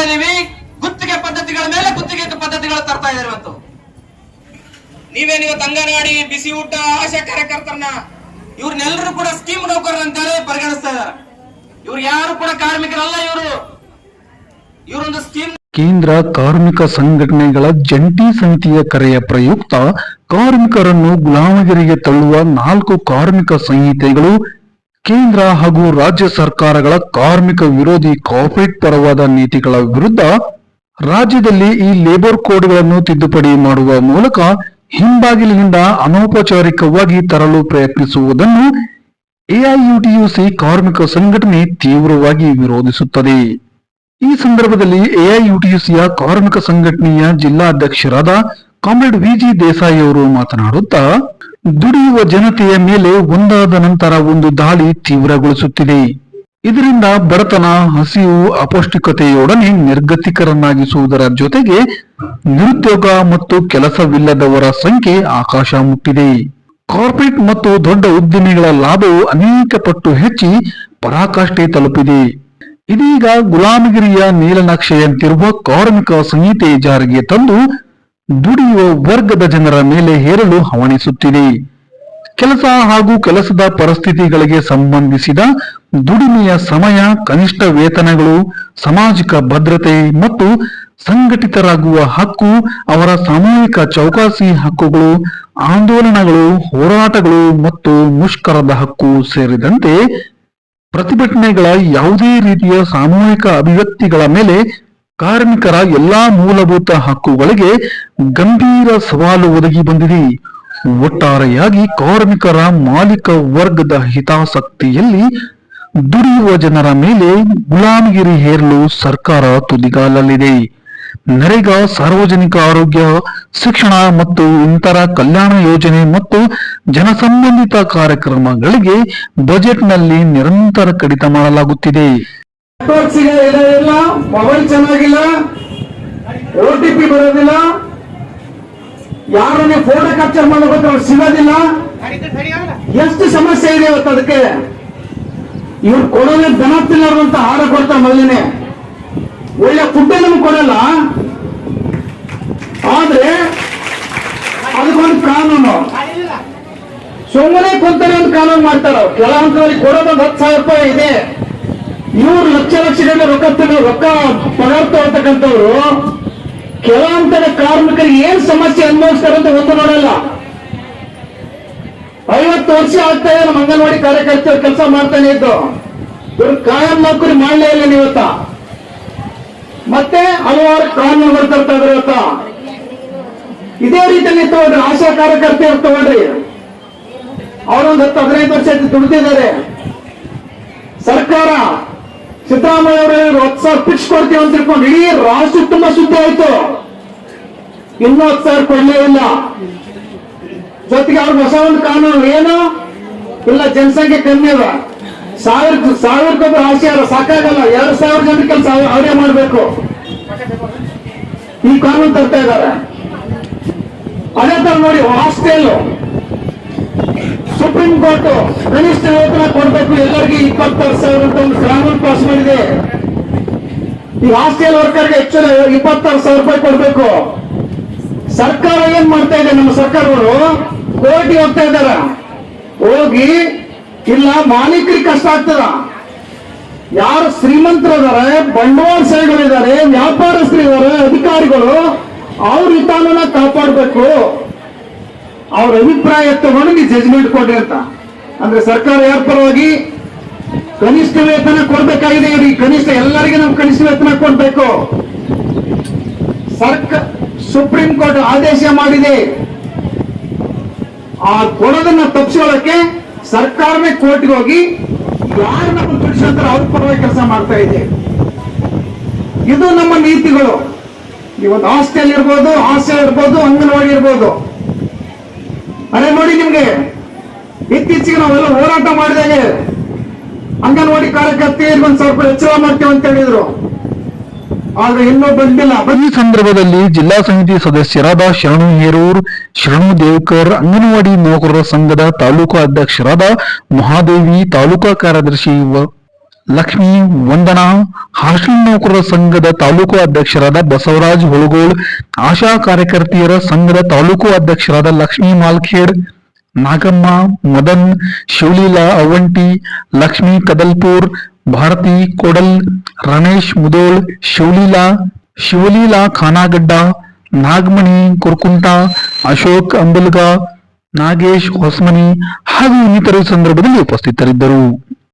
ಇದೀವಿ, ಗುತ್ತಿಗೆ ಪದ್ಧತಿಗಳ ಮೇಲೆ ಗುತ್ತಿಗೆ ಪದ್ಧತಿಗಳು ತರ್ತಾ ಇದ್ದಾರೆ. ಇವತ್ತು ನೀವೇನಿವತ್ತು ಅಂಗನವಾಡಿ, ಬಿಸಿ ಊಟ, ಆಶಾ ಕಾರ್ಯಕರ್ತರನ್ನ ಇವ್ರನ್ನೆಲ್ಲರೂ ಕೂಡ ಸ್ಕೀಮ್ ನೌಕರರಂತಾನೆ ಪರಿಗಣಿಸ್ತಾ ಇದ್ದಾರೆ. ಇವ್ರು ಯಾರು ಕೂಡ ಕಾರ್ಮಿಕರಲ್ಲ. ಇವರೊಂದು ಸ್ಕೀಮ್. ಕೇಂದ್ರ ಕಾರ್ಮಿಕ ಸಂಘಟನೆಗಳ ಜಂಟಿ ಸಮಿತಿಯ ಕರೆಯ ಪ್ರಯುಕ್ತ ಕಾರ್ಮಿಕರನ್ನು ಗುಲಾಮಗಿರಿಗೆ ತಳ್ಳುವ 4 ಕಾರ್ಮಿಕ ಸಂಹಿತೆಗಳು, ಕೇಂದ್ರ ಹಾಗೂ ರಾಜ್ಯ ಸರ್ಕಾರಗಳ ಕಾರ್ಮಿಕ ವಿರೋಧಿ ಕಾರ್ಪೊರೇಟ್ ಪರವಾದ ನೀತಿಗಳ ವಿರುದ್ಧ ರಾಜ್ಯದಲ್ಲಿ ಈ ಲೇಬರ್ ಕೋಡ್ಗಳನ್ನು ತಿದ್ದುಪಡಿ ಮಾಡುವ ಮೂಲಕ ಹಿಂಬಾಗಿಲಿನಿಂದ ಅನೌಪಚಾರಿಕವಾಗಿ ತರಲು ಪ್ರಯತ್ನಿಸುವುದನ್ನು ಎಐಯುಟಿಯುಸಿ ಕಾರ್ಮಿಕ ಸಂಘಟನೆ ತೀವ್ರವಾಗಿ ವಿರೋಧಿಸುತ್ತದೆ. ಈ ಸಂದರ್ಭದಲ್ಲಿ ಎಐಯುಟಿಯುಸಿಯ ಕಾರ್ಮಿಕ ಸಂಘಟನೆಯ ಜಿಲ್ಲಾಧ್ಯಕ್ಷರಾದ ಕಾಮ್ರೇಡ್ ವಿಜಿ ದೇಸಾಯಿ ಅವರು ಮಾತನಾಡುತ್ತಾ, ದುಡಿಯುವ ಜನತೆಯ ಮೇಲೆ ಒಂದಾದ ನಂತರ ಒಂದು ದಾಳಿ ತೀವ್ರಗೊಳಿಸುತ್ತಿದೆ. ಇದರಿಂದ ಬಡತನ, ಹಸಿವು, ಅಪೌಷ್ಟಿಕತೆಯೊಡನೆ ನಿರ್ಗತಿಕರನ್ನಾಗಿಸುವುದರ ಜೊತೆಗೆ ನಿರುದ್ಯೋಗ ಮತ್ತು ಕೆಲಸವಿಲ್ಲದವರ ಸಂಖ್ಯೆ ಆಕಾಶ ಮುಟ್ಟಿದೆ. ಕಾರ್ಪೊರೇಟ್ ಮತ್ತು ದೊಡ್ಡ ಉದ್ದಿಮೆಗಳ ಲಾಭವು ಅನೇಕ ಪಟ್ಟು ಹೆಚ್ಚಿ ಪರಾಕಾಷ್ಠೆ ತಲುಪಿದೆ. ಇದೀಗ ಗುಲಾಮಗಿರಿಯ ನೀಲನಕ್ಷೆಯಂತಿರುವ ಕಾರ್ಮಿಕ ಸಂಹಿತೆ ಜಾರಿಗೆ ತಂದು ದುಡಿಯುವ ವರ್ಗದ ಜನರ ಮೇಲೆ ಹೇರಲು ಹವಣಿಸುತ್ತಿದೆ. ಕೆಲಸ ಹಾಗೂ ಕೆಲಸದ ಪರಿಸ್ಥಿತಿಗಳಿಗೆ ಸಂಬಂಧಿಸಿದ ದುಡಿಮೆಯ ಸಮಯ, ಕನಿಷ್ಠ ವೇತನಗಳು, ಸಾಮಾಜಿಕ ಭದ್ರತೆ ಮತ್ತು ಸಂಘಟಿತರಾಗುವ ಹಕ್ಕು, ಅವರ ಸಾಮೂಹಿಕ ಚೌಕಾಸಿ ಹಕ್ಕುಗಳು, ಆಂದೋಲನಗಳು, ಹೋರಾಟಗಳು ಮತ್ತು ಮುಷ್ಕರದ ಹಕ್ಕು ಸೇರಿದಂತೆ ಪ್ರತಿಭಟನೆಗಳ ಯಾವುದೇ ರೀತಿಯ ಸಾಮೂಹಿಕ ಅಭಿವ್ಯಕ್ತಿಗಳ ಮೇಲೆ ಕಾರ್ಮಿಕರ ಎಲ್ಲಾ ಮೂಲಭೂತ ಹಕ್ಕುಗಳಿಗೆ ಗಂಭೀರ ಸವಾಲು ಒದಗಿ ಬಂದಿದೆ. ಒಟ್ಟಾರೆಯಾಗಿ ಕಾರ್ಮಿಕರ ಮಾಲೀಕ ವರ್ಗದ ಹಿತಾಸಕ್ತಿಯಲ್ಲಿ ದುಡಿಯುವ ಜನರ ಮೇಲೆ ಗುಲಾಮಗಿರಿ ಹೇರಲು ಸರ್ಕಾರ ತುದಿಗಾಲಲ್ಲಿದೆ. ನರೇಗಾ, ಸಾರ್ವಜನಿಕ ಆರೋಗ್ಯ, ಶಿಕ್ಷಣ ಮತ್ತು ಇತರ ಕಲ್ಯಾಣ ಯೋಜನೆ ಮತ್ತು ಜನಸಂಬಂಧಿತ ಕಾರ್ಯಕ್ರಮಗಳಿಗೆ ಬಜೆಟ್ನಲ್ಲಿ ನಿರಂತರ ಕಡಿತ ಮಾಡಲಾಗುತ್ತಿದೆ. ಮೊಬೈಲ್ ಚೆನ್ನಾಗಿಲ್ಲ, OTP ಬರೋದಿಲ್ಲ, ಯಾರನ್ನೇ ಫೋಟೋ ಕ್ಯಾಪ್ಚರ್ ಮಾಡಬೇಕು ಸಿಗೋದಿಲ್ಲ. ಎಷ್ಟು ಸಮಸ್ಯೆ ಇದೆ ಇವತ್ತು. ಅದಕ್ಕೆ ಇವ್ರು ಕೊಡೋದೇ ದನ ತಿನ್ನೋದಂತ ಆಹಾರ ಕೊಡ್ತಾರೆ. ಮೊದಲನೇ ಒಳ್ಳೆ ಫುಡ್ ನಮ್ಗೆ ಕೊಡಲ್ಲ, ಆದ್ರೆ ಅದಕ್ಕೊಂದು ಕಾನೂನು. ಸುಮ್ಮನೆ ಕುಂತಾರೆ ಒಂದು ಕಾನೂನು ಮಾಡ್ತಾರ. ಕೆಲ ಹಂತದಲ್ಲಿ ಕೊಡೋದು 10,000 ರೂಪಾಯಿ ಇದೆ. ಇವ್ರು ಲಕ್ಷ ಗಟ್ಟಲೆ ರೊಕ್ಕ ಪಗಾರ ತಗೊಳ್ತಕ್ಕಂಥವ್ರು ಕೆಲ ಹಂತದ ಕಾರ್ಮಿಕರಿಗೆ ಏನ್ ಸಮಸ್ಯೆ ಅನುಭವಿಸ್ತಾರೆ ಅಂತ ಒಂದು ನೋಡಲ್ಲ. 50 ವರ್ಷ ಆಗ್ತಾ ಇದೆ ನಮ್ಮ ಅಂಗನವಾಡಿ ಕಾರ್ಯಕರ್ತರು ಕೆಲಸ ಮಾಡ್ತಾನೆ ಇದ್ದು. ಇವ್ರು ಕಾಯಂ ನೌಕರಿ ಮಾಡಲೇ ಇಲ್ಲ ಇವತ್ತ. ಮತ್ತೆ ಹಲವಾರು ಕಾನೂನುಗಳು ತರ್ತಾ ಇದ್ರೆ ಇವತ್ತ. ಇದೇ ರೀತಿಯಲ್ಲಿ ತಗೊಂಡ್ರಿ ಆಶಾ ಕಾರ್ಯಕರ್ತೆಯರು ತಗೊಂಡ್ರಿ, ಅವರೊಂದು 10-15 ವರ್ಷ ದುಡಿದಿದ್ದಾರೆ. ಸರ್ಕಾರ ಸಿದ್ದರಾಮಯ್ಯ ಅವರು 10,000 ಫಿಕ್ಸ್ ಕೊಡ್ತೀವಿ ಅಂತ ತಿಳ್ಕೊಂಡು ಇಡೀ ರಾಷ್ಟ್ರ ತುಂಬಾ ಸುದ್ದಿ ಆಯ್ತು. ಇನ್ನೂ 10,000 ಕೊಡ್ಲೇ ಇಲ್ಲ. ಜೊತೆಗೆ ಅವ್ರಿಗೆ ಹೊಸ ಒಂದು ಕಾನೂನು ಏನು ಇಲ್ಲ, ಜನಸಂಖ್ಯೆ ಕಮ್ಮಿ ಅದ, 1000 ಆಸೆ ಸಾಕಾಗಲ್ಲ, 2,000 ಜನ ಕೆಲಸ ಅವರೇ ಮಾಡಬೇಕು. ಈ ಕಾನೂನು ತರ್ತಾ ಇದ್ದಾರೆ. ಅದೇ ತರ ನೋಡಿ, ಹಾಸ್ಟೆಲ್ ಸುಪ್ರೀಂ ಕೋರ್ಟ್ ಕನಿಷ್ಠ ವೇತನ ಕೊಡಬೇಕು ಎಲ್ಲರಿಗೂ 26,000 ಅಂತ ಒಂದು ಕಾನೂನು ಪಾಸ್ ಮಾಡಿದೆ. ಈ ಹಾಸ್ಟೆಲ್ ವರ್ಕರ್ಗೆ ಹೆಚ್ಚು 26,000 ರೂಪಾಯಿ ಕೊಡಬೇಕು. ಸರ್ಕಾರ ಏನ್ ಮಾಡ್ತಾ ಇದೆ, ನಮ್ಮ ಸರ್ಕಾರಗಳು ಕೋರ್ಟಿಗೆ ಹೋಗ್ತಾ ಇದ್ದಾರ. ಹೋಗಿ ಇಲ್ಲ ಮಾಲೀಕರಿಗೆ ಕಷ್ಟ ಆಗ್ತದ. ಯಾರು ಶ್ರೀಮಂತರಿದ್ದಾರೆ, ಬಂಡವಾಳಶಾಹಿಗಳಿದ್ದಾರೆ, ವ್ಯಾಪಾರಸ್ಥರಿದ್ದಾರೆ, ಅಧಿಕಾರಿಗಳು, ಅವ್ರ ಹಿತಾನ ಕಾಪಾಡಬೇಕು. ಅವ್ರ ಅಭಿಪ್ರಾಯ ತಗೊಂಡು ನೀವು ಜಜ್ಮೆಂಟ್ ಕೊಡ್ರಿ ಅಂತ. ಅಂದ್ರೆ ಸರ್ಕಾರ ಯಾರ ಪರವಾಗಿ ಕನಿಷ್ಠ ವೇತನ ಕೊಡ್ಬೇಕಾಗಿದೆ. ಇವ್ರಿಗೆ ಕನಿಷ್ಠ ಎಲ್ಲರಿಗೂ ನಾವು ಕನಿಷ್ಠ ವೇತನ ಕೊಡ್ಬೇಕು. ಸುಪ್ರೀಂ ಕೋರ್ಟ್ ಆದೇಶ ಮಾಡಿದೆ. ಆ ಕೊಡೋದನ್ನ ತಪ್ಪಿಸೋದಕ್ಕೆ ಸರ್ಕಾರನೇ ಕೋರ್ಟ್ಗೆ ಹೋಗಿ ಯಾರು ನಮ್ಮ ದುಡಿಸ್ತಾರೆ ಅವ್ರ ಪರವಾಗಿ ಕೆಲಸ ಮಾಡ್ತಾ ಇದೆ. ಇದು ನಮ್ಮ ನೀತಿಗಳು. ಇವತ್ತು ಹಾಸ್ಟೆಲ್ ಇರ್ಬೋದು, ಅಂಗನವಾಡಿ ಇರ್ಬೋದು. ಅದೇ ನೋಡಿ, ನಿಮ್ಗೆ ಇತ್ತೀಚೆಗೆ ನಾವೆಲ್ಲ ಹೋರಾಟ ಮಾಡಿದಾಗ ಅಂಗನವಾಡಿ ಕಾರ್ಯಕರ್ತೆಯರಿಗೆ 1,000 ರೂಪಾಯಿ ಹೆಚ್ಚಳ ಮಾಡ್ತೇವೆ ಅಂತ ಹೇಳಿದ್ರು. ಆದ್ರೆ ಇನ್ನೂ ಬಂದಿಲ್ಲ. ಈ ಸಂದರ್ಭದಲ್ಲಿ ಜಿಲ್ಲಾ ಸಮಿತಿ ಸದಸ್ಯರಾದ ಶರಣು ಹೇರೂರ್, ಶರಣು ದೇವ್ಕರ್, ಅಂಗನವಾಡಿ ನೌಕರರ ಸಂಘದ ತಾಲೂಕಾ ಅಧ್ಯಕ್ಷರಾದ ಮಹಾದೇವಿ, ತಾಲೂಕಾ ಕಾರ್ಯದರ್ಶಿ ಲಕ್ಷ್ಮೀ ವಂದನಾ, ಹಾಸ್ಟೆಲ್ ನೌಕರರ ಸಂಘದ ತಾಲೂಕು ಅಧ್ಯಕ್ಷರಾದ ಬಸವರಾಜ್ ಹೊಳಗೋಳ್, ಆಶಾ ಕಾರ್ಯಕರ್ತೆಯರ ಸಂಘದ ತಾಲೂಕು ಅಧ್ಯಕ್ಷರಾದ ಲಕ್ಷ್ಮೀ ಮಾಲ್ಖೇಡ್, ನಾಗಮ್ಮ, ಮದನ್, ಶಿವಲೀಲಾ ಅವಂಟಿ, ಲಕ್ಷ್ಮೀ ಕದಲ್ಪುರ್, ಭಾರತಿ ಕೋಡಲ್, ರಮೇಶ್ ಮುದೋಳ್, ಶಿವಲೀಲಾ ಖಾನಾಗಡ್ಡ, ನಾಗಮಣಿ ಕುರ್ಕುಂಟ, ಅಶೋಕ್ ಅಂಬಲ್ಗ, ನಾಗೇಶ್ ಹೊಸಮನಿ ಹಾಗೂ ಇನ್ನಿತರು ಸಂದರ್ಭದಲ್ಲಿ ಉಪಸ್ಥಿತರಿದ್ದರು.